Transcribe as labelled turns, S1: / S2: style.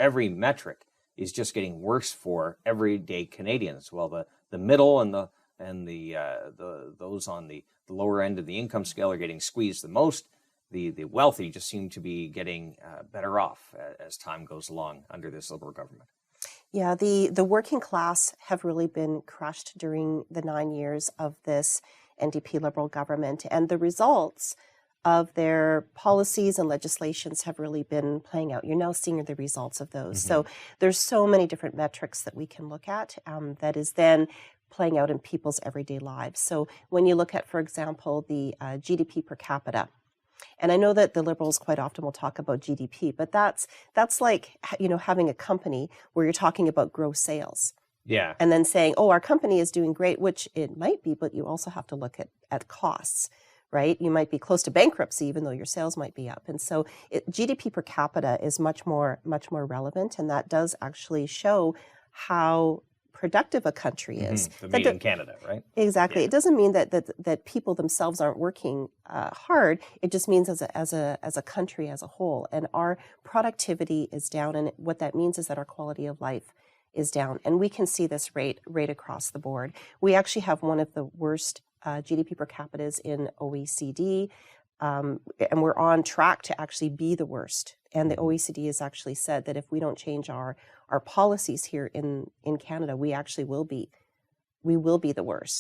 S1: every metric is just getting worse for everyday Canadians. Well, the middle and those on the lower end of the income scale are getting squeezed the most. The wealthy just seem to be getting better off as time goes along under this Liberal government.
S2: Yeah, the working class have really been crushed during the 9 years of this NDP-Liberal government, and the results of their policies and legislations have really been playing out. You're now seeing the results of those. So there's so many different metrics that we can look at that is then playing out in people's everyday lives. So when you look at, for example, the GDP per capita, and I know that the Liberals quite often will talk about GDP, but that's like, having a company where you're talking about gross sales.
S1: Yeah.
S2: And then saying, oh, our company is doing great, which it might be, but you also have to look at costs, right? You might be close to bankruptcy, even though your sales might be up. And so GDP per capita is much more relevant. And that does actually show how productive a country is.
S1: Made in Canada, right?
S2: Exactly. Yeah. It doesn't mean that people themselves aren't working hard. It just means as a country as a whole. And our productivity is down. And what that means is that our quality of life is down. And we can see this rate across the board. We actually have one of the worst GDP per capitas in OECD, and we're on track to actually be the worst. And the OECD has actually said that if we don't change our policies here in Canada, we actually will be the worst.